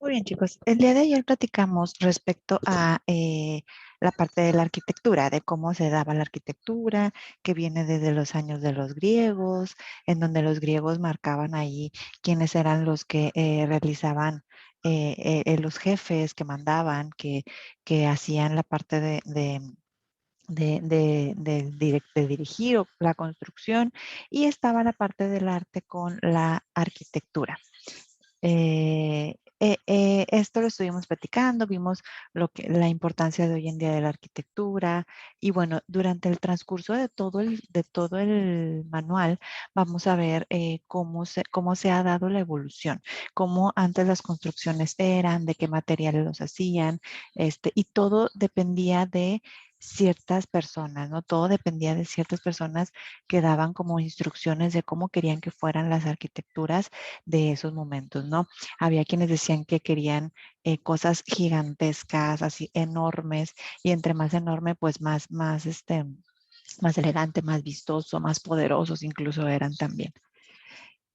Muy bien, chicos. El día de ayer platicamos respecto a la parte de la arquitectura, de cómo se daba la arquitectura, que viene desde los años de los griegos, en donde los griegos marcaban ahí quiénes eran los que realizaban, los jefes que mandaban, que hacían la parte de dirigir la construcción, y estaba la parte del arte con la arquitectura. Esto lo estuvimos platicando, vimos la importancia de hoy en día de la arquitectura y bueno, durante el transcurso de todo el manual vamos a ver cómo se ha dado la evolución, cómo antes las construcciones eran, de qué materiales los hacían, y todo dependía de ciertas personas, ¿no? Todo dependía de ciertas personas que daban como instrucciones de cómo querían que fueran las arquitecturas de esos momentos, ¿no? Había quienes decían que querían cosas gigantescas, así enormes, y entre más enorme, pues más elegante, más vistoso, más poderosos incluso eran también.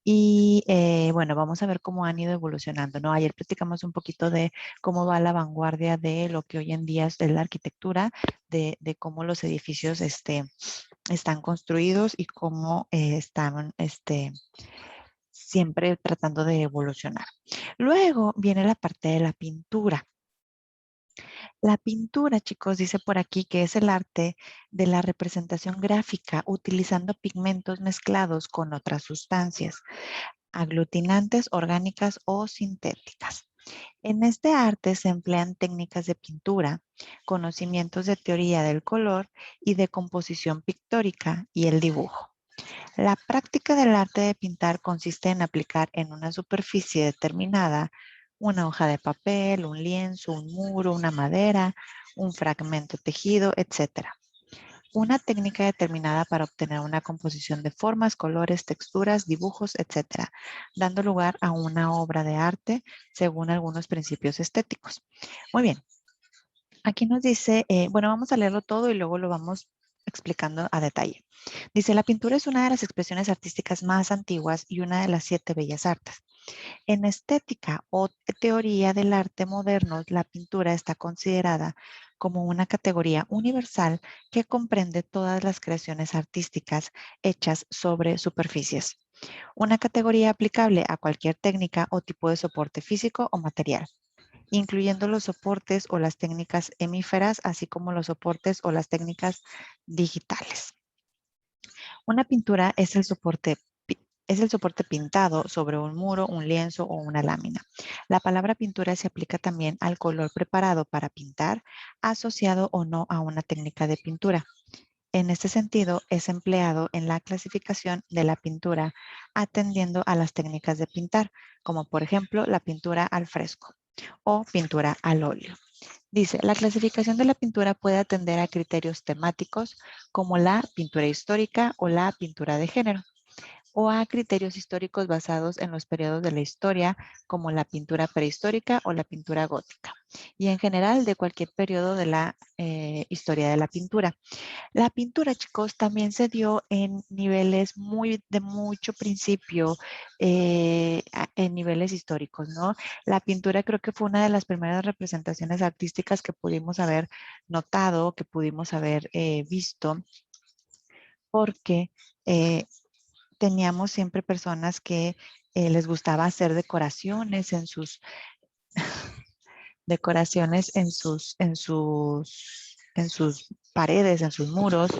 Y bueno, vamos a ver cómo han ido evolucionando, ¿no? Ayer platicamos un poquito de cómo va la vanguardia de lo que hoy en día es la arquitectura, de cómo los edificios están construidos y cómo están siempre tratando de evolucionar. Luego viene la parte de la pintura. La pintura, chicos, dice por aquí que es el arte de la representación gráfica utilizando pigmentos mezclados con otras sustancias, aglutinantes, orgánicas o sintéticas. En este arte se emplean técnicas de pintura, conocimientos de teoría del color y de composición pictórica y el dibujo. La práctica del arte de pintar consiste en aplicar en una superficie determinada una hoja de papel, un lienzo, un muro, una madera, un fragmento tejido, etcétera. Una técnica determinada para obtener una composición de formas, colores, texturas, dibujos, etcétera, dando lugar a una obra de arte según algunos principios estéticos. Muy bien, aquí nos dice, bueno, vamos a leerlo todo y luego lo vamos explicando a detalle. Dice, la pintura es una de las expresiones artísticas más antiguas y una de las 7 bellas artes. En estética o teoría del arte moderno, la pintura está considerada como una categoría universal que comprende todas las creaciones artísticas hechas sobre superficies. Una categoría aplicable a cualquier técnica o tipo de soporte físico o material, incluyendo los soportes o las técnicas hemíferas, así como los soportes o las técnicas digitales. Una pintura es el soporte pintado sobre un muro, un lienzo o una lámina. La palabra pintura se aplica también al color preparado para pintar, asociado o no a una técnica de pintura. En este sentido, es empleado en la clasificación de la pintura atendiendo a las técnicas de pintar, como por ejemplo la pintura al fresco o pintura al óleo. Dice, la clasificación de la pintura puede atender a criterios temáticos como la pintura histórica o la pintura de género, o a criterios históricos basados en los periodos de la historia, como la pintura prehistórica o la pintura gótica, y en general de cualquier periodo de la historia de la pintura. La pintura, chicos, también se dio en niveles de mucho principio, en niveles históricos, ¿no? La pintura creo que fue una de las primeras representaciones artísticas que pudimos haber notado, que pudimos haber visto, porque eh, teníamos siempre personas que les gustaba hacer decoraciones en sus paredes, en sus muros.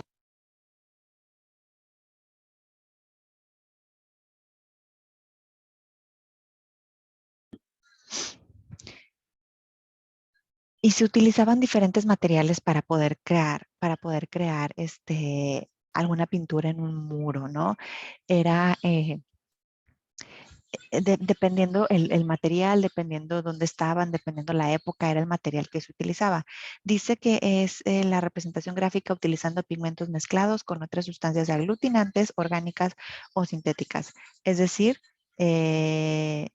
Y se utilizaban diferentes materiales para poder crear alguna pintura en un muro, ¿no? Era dependiendo el material, dependiendo dónde estaban, dependiendo la época, era el material que se utilizaba. Dice que es la representación gráfica utilizando pigmentos mezclados con otras sustancias aglutinantes, orgánicas o sintéticas. Es decir, eh,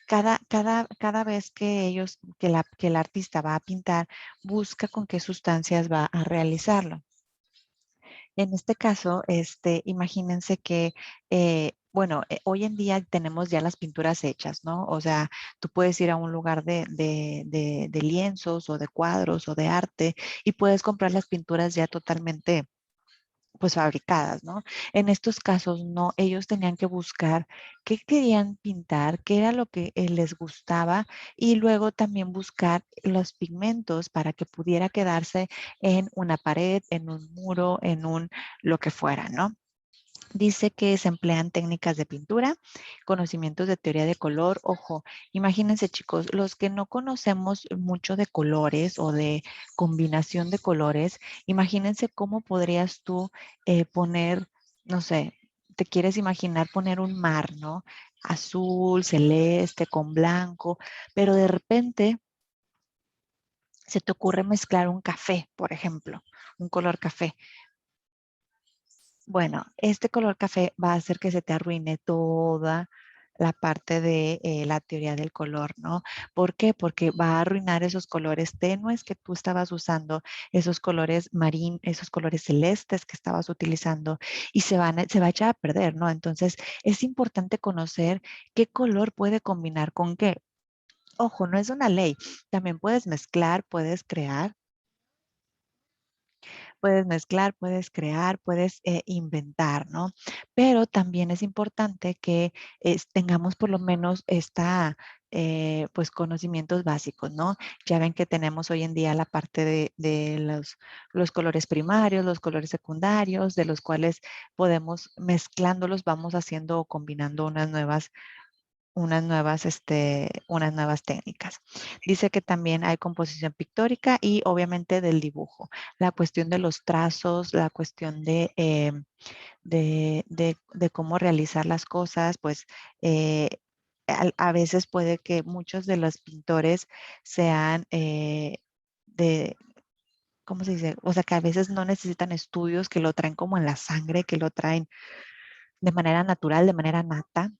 cada vez que el artista va a pintar, busca con qué sustancias va a realizarlo. En este caso, imagínense que bueno, hoy en día tenemos ya las pinturas hechas, ¿no? O sea, tú puedes ir a un lugar de lienzos o de cuadros o de arte y puedes comprar las pinturas ya totalmente pues fabricadas, ¿no? En estos casos no, ellos tenían que buscar qué querían pintar, qué era lo que les gustaba y luego también buscar los pigmentos para que pudiera quedarse en una pared, en un muro, en un lo que fuera, ¿no? Dice que se emplean técnicas de pintura, conocimientos de teoría de color. Ojo, imagínense chicos, los que no conocemos mucho de colores o de combinación de colores, imagínense cómo podrías tú poner, no sé, te quieres imaginar poner un mar, ¿no? Azul, celeste, con blanco, pero de repente se te ocurre mezclar un café, por ejemplo, un color café. Bueno, este color café va a hacer que se te arruine toda la parte de la teoría del color, ¿no? ¿Por qué? Porque va a arruinar esos colores tenues que tú estabas usando, esos colores marín, esos colores celestes que estabas utilizando y se va a echar a perder, ¿no? Entonces, es importante conocer qué color puede combinar con qué. Ojo, no es una ley. También puedes mezclar, puedes crear. Puedes mezclar, puedes crear, puedes inventar, ¿no? Pero también es importante que tengamos por lo menos pues conocimientos básicos, ¿no? Ya ven que tenemos hoy en día la parte de los colores primarios, los colores secundarios, de los cuales podemos mezclándolos, vamos haciendo o combinando unas nuevas técnicas. Dice que también hay composición pictórica y obviamente del dibujo. La cuestión de los trazos, la cuestión de cómo realizar las cosas, pues a veces puede que muchos de los pintores sean de, ¿cómo se dice? O sea, que a veces no necesitan estudios, que lo traen como en la sangre, que lo traen de manera natural, de manera nata.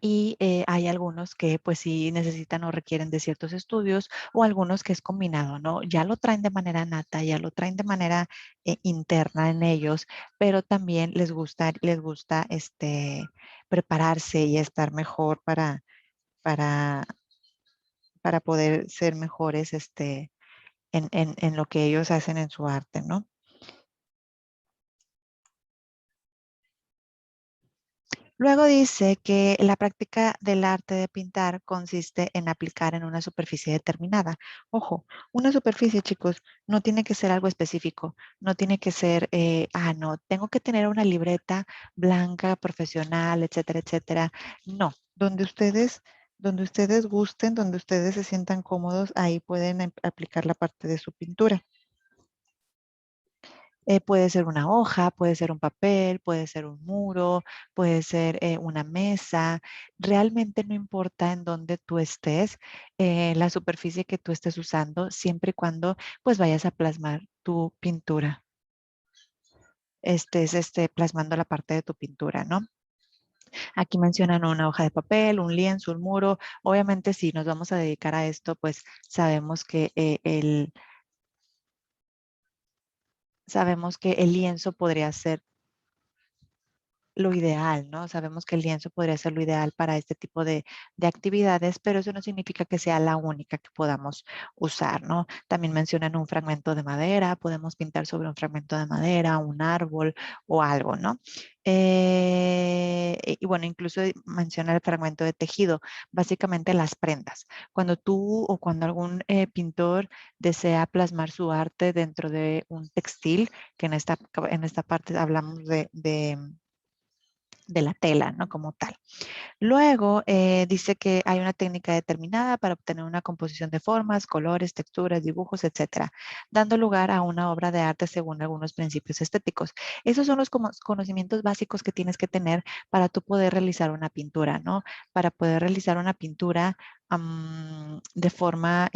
Y hay algunos que pues sí necesitan o requieren de ciertos estudios o algunos que es combinado, ¿no? Ya lo traen de manera nata, ya lo traen de manera interna en ellos, pero también les gusta prepararse y estar mejor para, para poder ser mejores en lo que ellos hacen en su arte, ¿no? Luego dice que la práctica del arte de pintar consiste en aplicar en una superficie determinada. Ojo, una superficie, chicos, no tiene que ser algo específico, no tiene que ser, no, tengo que tener una libreta blanca, profesional, etcétera, etcétera. No, donde ustedes gusten, donde ustedes se sientan cómodos, ahí pueden aplicar la parte de su pintura. Puede ser una hoja, puede ser un papel, puede ser un muro, puede ser una mesa. Realmente no importa en dónde tú estés, la superficie que tú estés usando, siempre y cuando pues vayas a plasmar tu pintura. Estés plasmando la parte de tu pintura, ¿no? Aquí mencionan una hoja de papel, un lienzo, un muro. Obviamente, si nos vamos a dedicar a esto, pues sabemos que sabemos que el lienzo podría ser lo ideal, ¿no? Sabemos que el lienzo podría ser lo ideal para este tipo de actividades, pero eso no significa que sea la única que podamos usar, ¿no? También mencionan un fragmento de madera, podemos pintar sobre un fragmento de madera, un árbol o algo, ¿no? Y bueno, incluso menciona el fragmento de tejido, básicamente las prendas. Cuando tú o cuando algún pintor desea plasmar su arte dentro de un textil, que en esta parte hablamos de la tela, ¿no? Como tal. Luego dice que hay una técnica determinada para obtener una composición de formas, colores, texturas, dibujos, etcétera, dando lugar a una obra de arte según algunos principios estéticos. Esos son los conocimientos básicos que tienes que tener para tú poder realizar una pintura, ¿no? Para poder realizar una pintura de forma,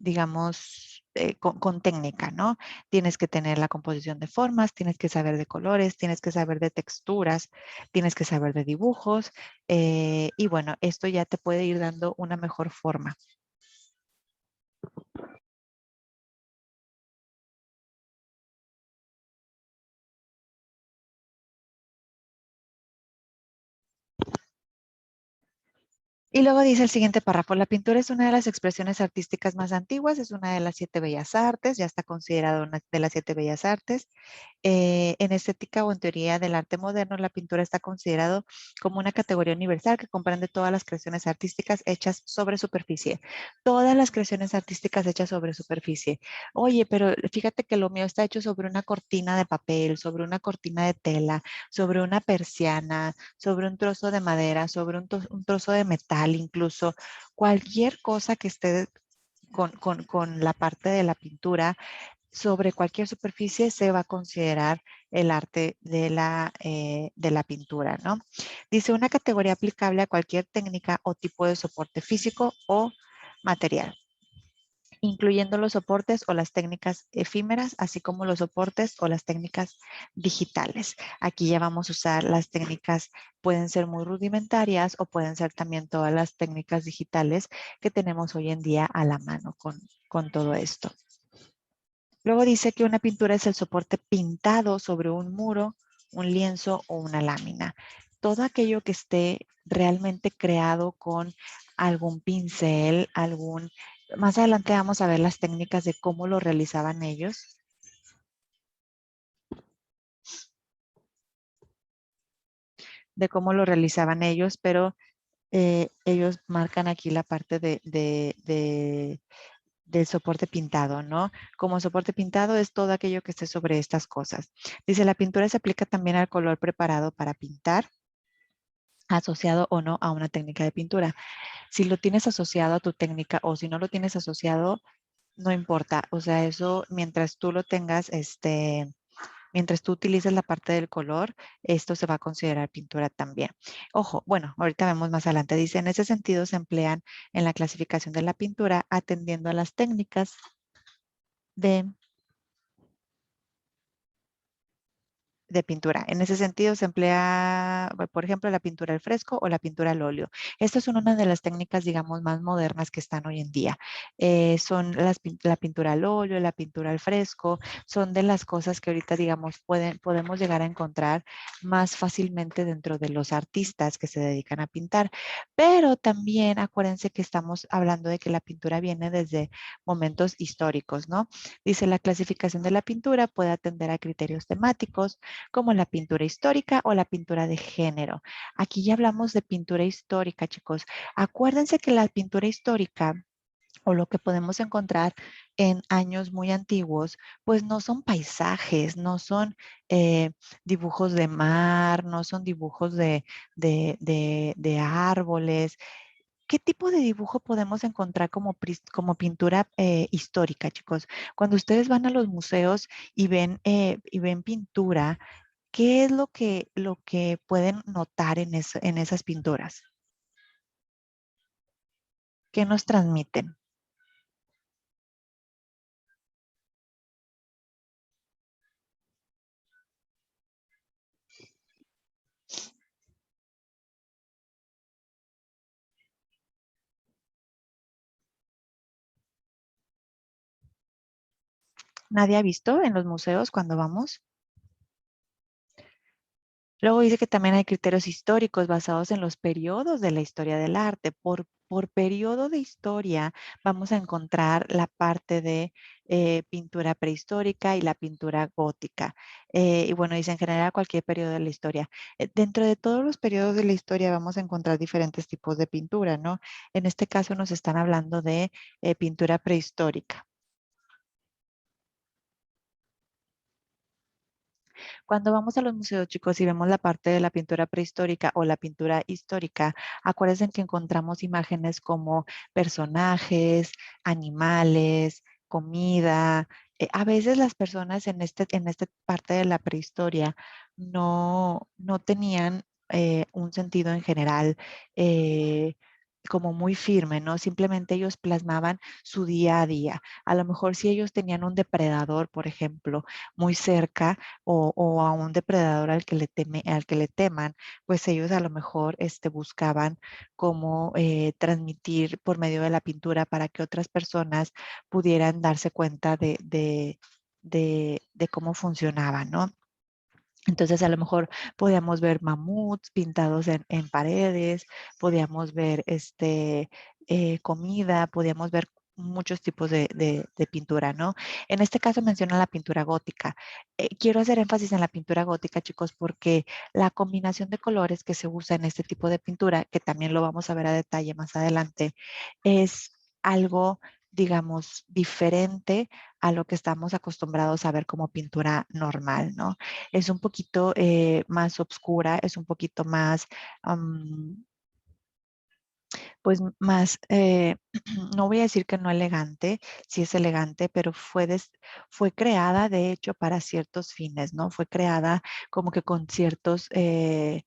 digamos, con técnica, ¿no? Tienes que tener la composición de formas, tienes que saber de colores, tienes que saber de texturas, tienes que saber de dibujos y bueno, esto ya te puede ir dando una mejor forma. Y luego dice el siguiente párrafo, la pintura es una de las expresiones artísticas más antiguas, es una de las 7 bellas artes, ya está considerada una de las 7 bellas artes. En estética o en teoría del arte moderno, la pintura está considerado como una categoría universal que comprende todas las creaciones artísticas hechas sobre superficie. Todas las creaciones artísticas hechas sobre superficie. Oye, pero fíjate que lo mío está hecho sobre una cortina de papel, sobre una cortina de tela, sobre una persiana, sobre un trozo de madera, sobre un trozo de metal, incluso cualquier cosa que esté con la parte de la pintura sobre cualquier superficie se va a considerar el arte de la pintura, ¿no? Dice una categoría aplicable a cualquier técnica o tipo de soporte físico o material, incluyendo los soportes o las técnicas efímeras, así como los soportes o las técnicas digitales. Aquí ya vamos a usar las técnicas, pueden ser muy rudimentarias o pueden ser también todas las técnicas digitales que tenemos hoy en día a la mano con todo esto. Luego dice que una pintura es el soporte pintado sobre un muro, un lienzo o una lámina. Todo aquello que esté realmente creado con algún pincel, algún... Más adelante vamos a ver las técnicas de cómo lo realizaban ellos. De cómo lo realizaban ellos, pero ellos marcan aquí la parte del soporte pintado, ¿no? Como soporte pintado es todo aquello que esté sobre estas cosas. Dice, la pintura se aplica también al color preparado para pintar, asociado o no a una técnica de pintura. Si lo tienes asociado a tu técnica o si no lo tienes asociado, no importa. O sea, eso mientras tú lo tengas, mientras tú utilices la parte del color, esto se va a considerar pintura también. Ojo, bueno, ahorita vemos más adelante. Dice, en ese sentido se emplean en la clasificación de la pintura atendiendo a las técnicas de pintura. En ese sentido se emplea, por ejemplo, la pintura al fresco o la pintura al óleo. Estas son una de las técnicas, digamos, más modernas que están hoy en día. Son la pintura al óleo, la pintura al fresco, son de las cosas que ahorita, digamos, podemos llegar a encontrar más fácilmente dentro de los artistas que se dedican a pintar. Pero también acuérdense que estamos hablando de que la pintura viene desde momentos históricos, ¿no? Dice, la clasificación de la pintura puede atender a criterios temáticos, como la pintura histórica o la pintura de género. Aquí ya hablamos de pintura histórica, chicos. Acuérdense que la pintura histórica o lo que podemos encontrar en años muy antiguos, pues no son paisajes, no son dibujos de mar, no son dibujos de árboles. ¿Qué tipo de dibujo podemos encontrar como pintura histórica, chicos? Cuando ustedes van a los museos y ven pintura, ¿qué es lo que pueden notar en esas pinturas? ¿Qué nos transmiten? ¿Nadie ha visto en los museos cuando vamos? Luego dice que también hay criterios históricos basados en los periodos de la historia del arte. Por periodo de historia vamos a encontrar la parte de pintura prehistórica y la pintura gótica. Y bueno, dice en general cualquier periodo de la historia. Dentro de todos los periodos de la historia vamos a encontrar diferentes tipos de pintura, ¿no? En este caso nos están hablando de pintura prehistórica. Cuando vamos a los museos, chicos, y vemos la parte de la pintura prehistórica o la pintura histórica, acuérdense que encontramos imágenes como personajes, animales, comida. A veces las personas en esta parte de la prehistoria no tenían un sentido en general como muy firme, ¿no? Simplemente ellos plasmaban su día a día. A lo mejor si ellos tenían un depredador, por ejemplo, muy cerca, o a un depredador al que le teman, pues ellos a lo mejor buscaban cómo transmitir por medio de la pintura para que otras personas pudieran darse cuenta de cómo funcionaba, ¿no? Entonces, a lo mejor podíamos ver mamuts pintados en paredes, podíamos ver comida, podíamos ver muchos tipos de pintura, ¿no? En este caso menciona la pintura gótica. Quiero hacer énfasis en la pintura gótica, chicos, porque la combinación de colores que se usa en este tipo de pintura, que también lo vamos a ver a detalle más adelante, es algo, digamos, diferente a lo que estamos acostumbrados a ver como pintura normal, ¿no? Es un poquito más oscura, es un poquito más, pues más, no voy a decir que no elegante, sí es elegante, pero fue creada de hecho para ciertos fines, ¿no? Fue creada como que con ciertos eh,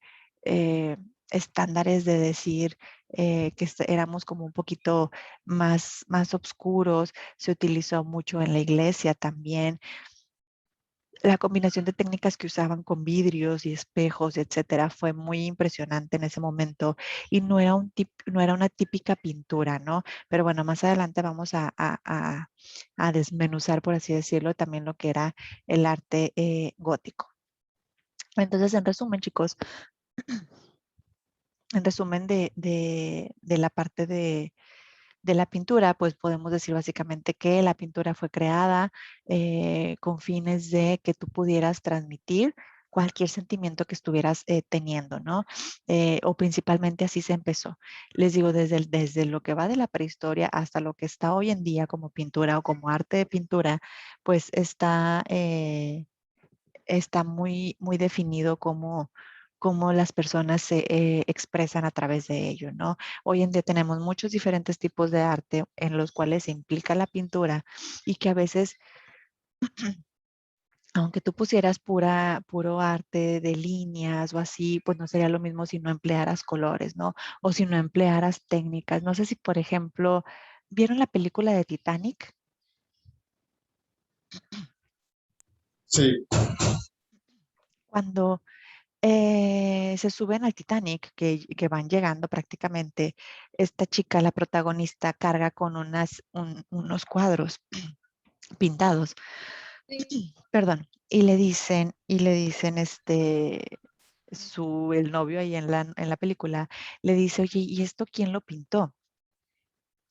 estándares de decir éramos como un poquito más oscuros, se utilizó mucho en la iglesia también. La combinación de técnicas que usaban con vidrios y espejos, etcétera, fue muy impresionante en ese momento y no era una típica pintura, ¿no? Pero bueno, más adelante vamos a desmenuzar, por así decirlo, también lo que era el arte gótico. Entonces, en resumen, chicos, en resumen de la parte de la pintura, pues podemos decir básicamente que la pintura fue creada con fines de que tú pudieras transmitir cualquier sentimiento que estuvieras teniendo, ¿no? O principalmente así se empezó. Les digo, desde lo que va de la prehistoria hasta lo que está hoy en día como pintura o como arte de pintura, pues está muy definido cómo las personas se expresan a través de ello, ¿no? Hoy en día tenemos muchos diferentes tipos de arte en los cuales se implica la pintura y que a veces, aunque tú pusieras puro arte de líneas o así, pues no sería lo mismo si no emplearas colores, ¿no? O si no emplearas técnicas. No sé si, por ejemplo, ¿vieron la película de Titanic? Sí, Cuando se suben al Titanic, que van llegando prácticamente, esta chica, la protagonista, carga con unos cuadros pintados, perdón, y le dicen, el novio ahí en la película, le dice, oye, ¿y esto quién lo pintó?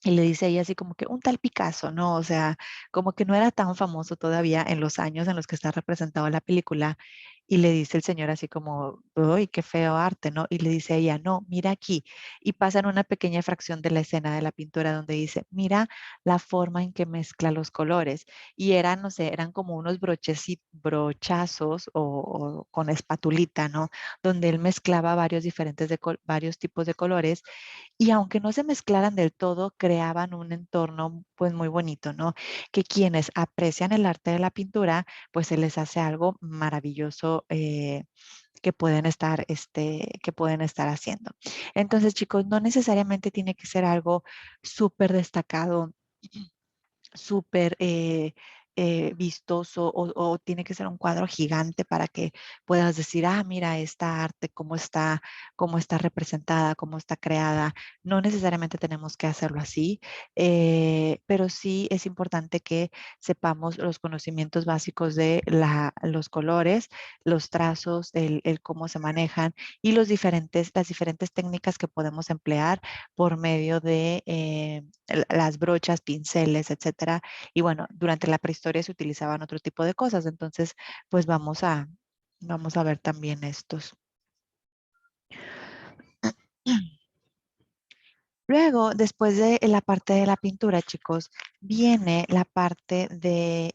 Y le dice ella así como que un tal Picasso, ¿no? O sea, como que no era tan famoso todavía en los años en los que está representado en la película. Y le dice el señor así como, uy, qué feo arte, ¿no? Y le dice ella, no, mira aquí. Y pasan una pequeña fracción de la escena de la pintura donde dice, mira la forma en que mezcla los colores. Y eran, no sé, eran como unos brochazos o con espatulita, ¿no? Donde él mezclaba varios tipos de colores y aunque no se mezclaran del todo, creaban un entorno pues muy bonito, ¿no? Que quienes aprecian el arte de la pintura, pues se les hace algo maravilloso que pueden estar haciendo. Entonces, chicos, no necesariamente tiene que ser algo súper destacado súper vistoso o tiene que ser un cuadro gigante para que puedas decir, ah, mira esta arte, cómo está representada, cómo está creada. No necesariamente tenemos que hacerlo así, pero sí es importante que sepamos los conocimientos básicos de los colores, los trazos, el cómo se manejan y las diferentes técnicas que podemos emplear por medio de las brochas, pinceles, etcétera. Y bueno, durante la prehistoria se utilizaban otro tipo de cosas, entonces pues vamos a ver también estos. Luego, después de la parte de la pintura, chicos, viene la parte de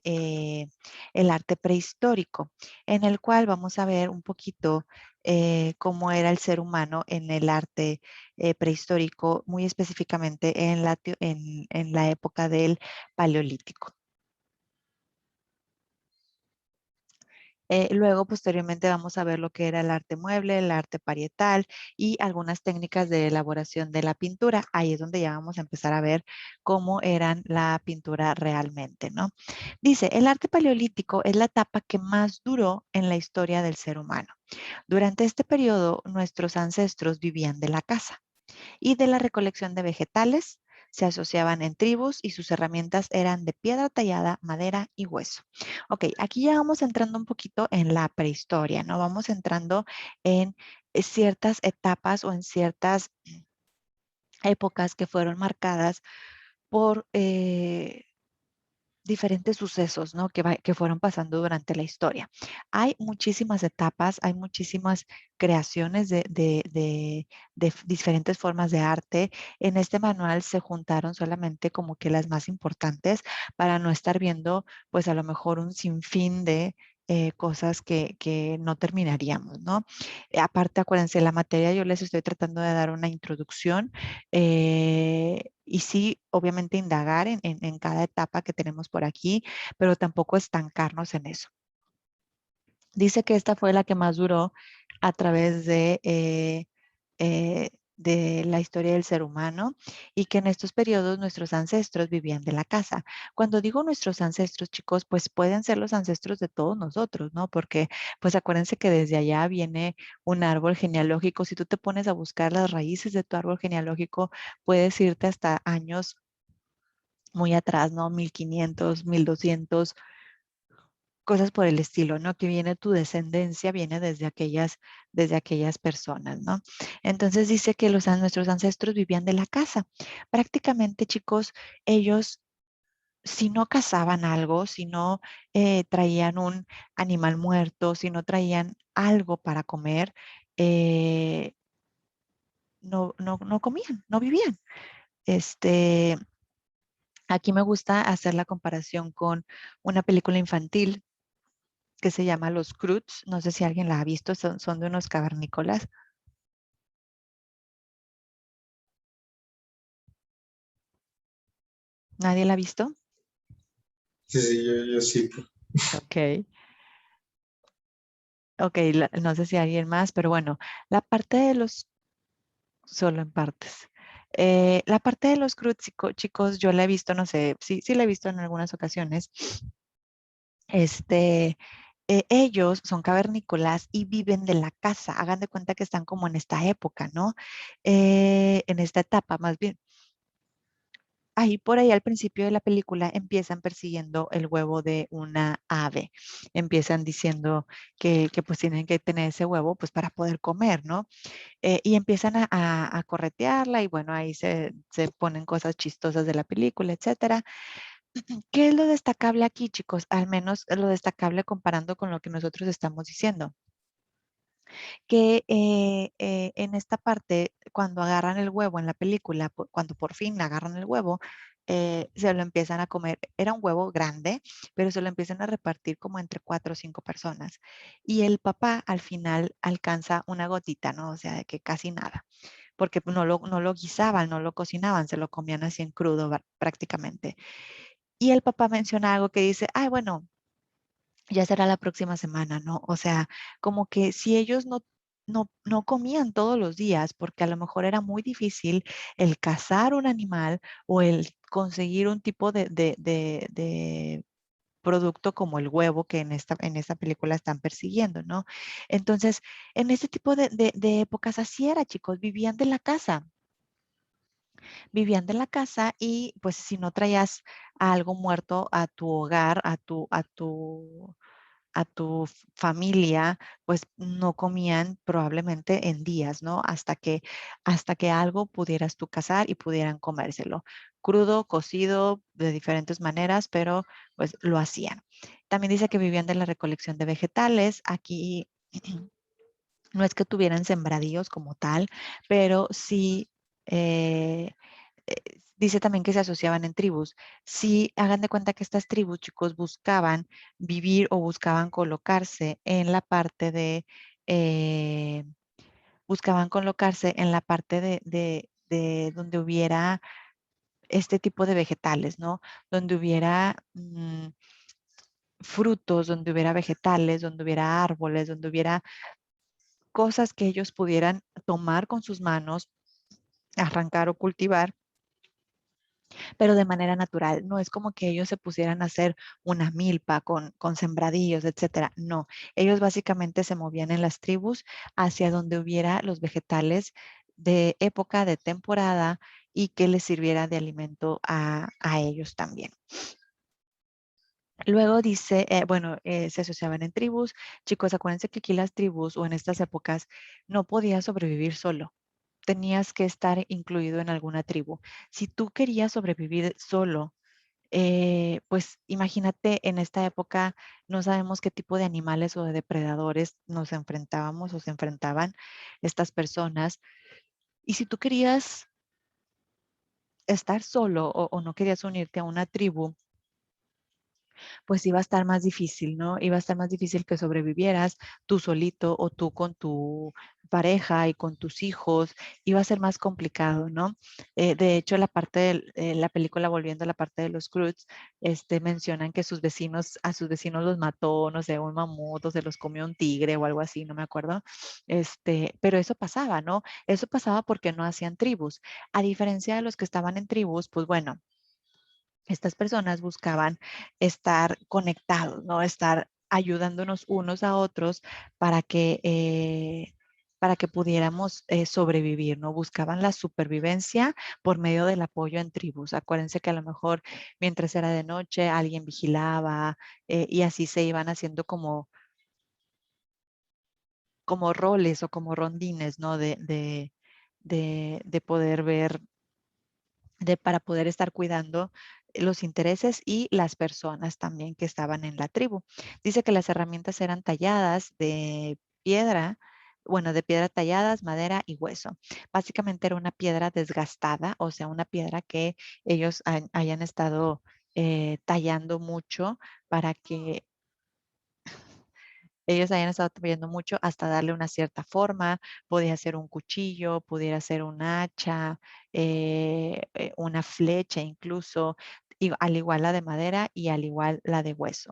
el arte prehistórico, en el cual vamos a ver un poquito cómo era el ser humano en el arte prehistórico, muy específicamente en la época del Paleolítico. Luego, posteriormente, vamos a ver lo que era el arte mueble, el arte parietal y algunas técnicas de elaboración de la pintura. Ahí es donde ya vamos a empezar a ver cómo eran la pintura realmente, ¿no? Dice, el arte paleolítico es la etapa que más duró en la historia del ser humano. Durante este periodo, nuestros ancestros vivían de la caza y de la recolección de vegetales, se asociaban en tribus y sus herramientas eran de piedra tallada, madera y hueso. Ok, aquí ya vamos entrando un poquito en la prehistoria, ¿no? Vamos entrando en ciertas etapas o en ciertas épocas que fueron marcadas por diferentes sucesos, ¿no? Que fueron pasando durante la historia. Hay muchísimas etapas, hay muchísimas creaciones de diferentes formas de arte. En este manual se juntaron solamente como que las más importantes para no estar viendo, pues a lo mejor un sinfín de cosas que no terminaríamos, ¿no? Aparte, acuérdense, la materia yo les estoy tratando de dar una introducción y sí, obviamente indagar en cada etapa que tenemos por aquí, pero tampoco estancarnos en eso. Dice que esta fue la que más duró a través de la historia del ser humano y que en estos periodos nuestros ancestros vivían de la caza. Cuando digo nuestros ancestros, chicos, pues pueden ser los ancestros de todos nosotros, ¿no? Porque pues acuérdense que desde allá viene un árbol genealógico. Si tú te pones a buscar las raíces de tu árbol genealógico, puedes irte hasta años muy atrás, ¿no? 1500, 1200, cosas por el estilo, ¿no? Que viene tu descendencia, viene desde aquellas personas, ¿no? Entonces dice que nuestros ancestros vivían de la caza. Prácticamente, chicos, ellos, si no cazaban algo, si no traían un animal muerto, si no traían algo para comer, no comían, no vivían. Este, aquí me gusta hacer la comparación con una película infantil que se llama Los Croods. No sé si alguien la ha visto, son de unos cavernícolas. ¿Nadie la ha visto? Sí, sí, yo sí. Ok. Ok, no sé si alguien más, pero bueno, la parte de los, solo en partes. La parte de los Croods, chicos, yo la he visto, no sé, sí la he visto en algunas ocasiones. Este, ellos son cavernícolas y viven de la caza. Hagan de cuenta que están como en esta época, ¿no? En esta etapa, más bien. Ahí por ahí al principio de la película empiezan persiguiendo el huevo de una ave. Empiezan diciendo que pues tienen que tener ese huevo pues para poder comer, ¿no? Y empiezan a corretearla y bueno, ahí se ponen cosas chistosas de la película, etcétera. ¿Qué es lo destacable aquí, chicos? Al menos lo destacable comparando con lo que nosotros estamos diciendo que en esta parte, cuando agarran el huevo en la película, cuando por fin agarran el huevo, se lo empiezan a comer. Era un huevo grande, pero se lo empiezan a repartir como entre 4 o 5 personas. Y el papá al final alcanza una gotita, ¿no? O sea, de que casi nada, porque no lo guisaban, no lo cocinaban, se lo comían así en crudo prácticamente. Y el papá menciona algo que dice, ay, bueno, ya será la próxima semana, ¿no? O sea, como que si ellos no comían todos los días, porque a lo mejor era muy difícil el cazar un animal o el conseguir un tipo de producto como el huevo que en esta película están persiguiendo, ¿no? Entonces, en este tipo de épocas así era, chicos, vivían de la casa y pues si no traías algo muerto a tu hogar, a tu familia, pues no comían probablemente en días, ¿no? Hasta que algo pudieras tú cazar y pudieran comérselo. Crudo, cocido, de diferentes maneras, pero pues lo hacían. También dice que vivían de la recolección de vegetales. Aquí no es que tuvieran sembradíos como tal, pero sí eh, eh, dice también que se asociaban en tribus. Sí, hagan de cuenta que estas tribus, chicos, buscaban vivir o buscaban colocarse en la parte de donde hubiera este tipo de vegetales, ¿no? Donde hubiera frutos, donde hubiera vegetales, donde hubiera árboles, donde hubiera cosas que ellos pudieran tomar con sus manos, arrancar o cultivar, pero de manera natural. No es como que ellos se pusieran a hacer una milpa con sembradíos, etcétera. No, ellos básicamente se movían en las tribus hacia donde hubiera los vegetales de época, de temporada y que les sirviera de alimento a ellos también. Luego dice, bueno, se asociaban en tribus. Chicos, acuérdense que aquí las tribus o en estas épocas no podías sobrevivir solo. Tenías que estar incluido en alguna tribu. Si tú querías sobrevivir solo, pues imagínate en esta época, no sabemos qué tipo de animales o de depredadores nos enfrentábamos o se enfrentaban estas personas. Y si tú querías estar solo o no querías unirte a una tribu, pues iba a estar más difícil, ¿no? Iba a estar más difícil que sobrevivieras tú solito o tú con tu pareja y con tus hijos, iba a ser más complicado, ¿no? De hecho, la parte de la película, volviendo a la parte de los Croods, mencionan que a sus vecinos los mató, no sé, un mamut o se los comió un tigre o algo así, no me acuerdo. Pero eso pasaba, ¿no? Eso pasaba porque no hacían tribus. A diferencia de los que estaban en tribus, pues bueno, estas personas buscaban estar conectados, ¿no? Estar ayudándonos unos a otros para que pudiéramos sobrevivir, ¿no? Buscaban la supervivencia por medio del apoyo en tribus. Acuérdense que a lo mejor mientras era de noche alguien vigilaba y así se iban haciendo como roles o como rondines, ¿no? De poder ver para poder estar cuidando los intereses y las personas también que estaban en la tribu. Dice que las herramientas eran talladas de piedra, bueno, de piedra talladas, madera y hueso. Básicamente era una piedra desgastada, o sea, una piedra que ellos hayan estado tallando mucho para que ellos hayan estado viendo mucho hasta darle una cierta forma, podía ser un cuchillo, pudiera ser un hacha, una flecha incluso, y al igual la de madera y al igual la de hueso.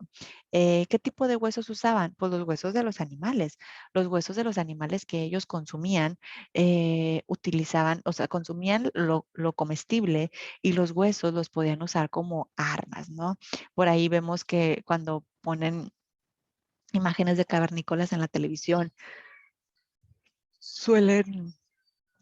¿Qué tipo de huesos usaban? Pues los huesos de los animales. Los huesos de los animales que ellos consumían, utilizaban, o sea, consumían lo comestible y los huesos los podían usar como armas, ¿no? Por ahí vemos que cuando ponen imágenes de cavernícolas en la televisión, suelen,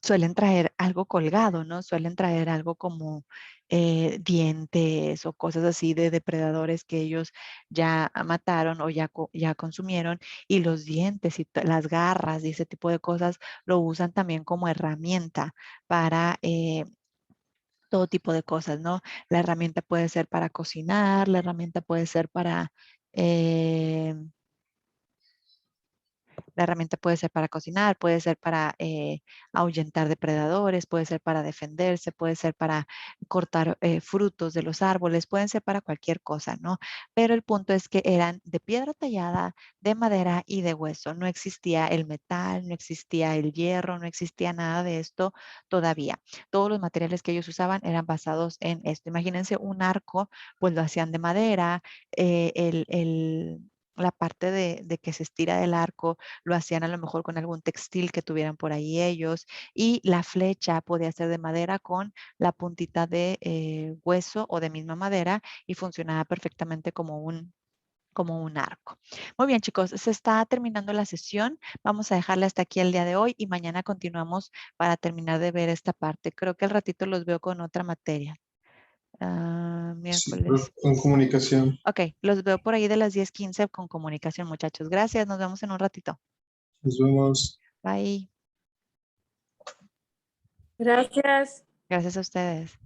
suelen traer algo colgado, ¿no? Suelen traer algo como dientes o cosas así de depredadores que ellos ya mataron o ya consumieron y los dientes y las garras y ese tipo de cosas lo usan también como herramienta para todo tipo de cosas, ¿no? La herramienta puede ser para cocinar, la herramienta puede ser para... eh, La herramienta puede ser para cocinar, puede ser para ahuyentar depredadores, puede ser para defenderse, puede ser para cortar frutos de los árboles, pueden ser para cualquier cosa, ¿no? Pero el punto es que eran de piedra tallada, de madera y de hueso. No existía el metal, no existía el hierro, no existía nada de esto todavía. Todos los materiales que ellos usaban eran basados en esto. Imagínense un arco, pues lo hacían de madera, la parte de que se estira del arco lo hacían a lo mejor con algún textil que tuvieran por ahí ellos y la flecha podía ser de madera con la puntita de hueso o de misma madera y funcionaba perfectamente como un arco. Muy bien, chicos, se está terminando la sesión. Vamos a dejarla hasta aquí el día de hoy y mañana continuamos para terminar de ver esta parte. Creo que al ratito los veo con otra materia. Sí, Miércoles. con comunicación. Ok, los veo por ahí de las 10:15 con comunicación, muchachos. Gracias, nos vemos en un ratito. Nos vemos. Bye. Gracias. Gracias a ustedes.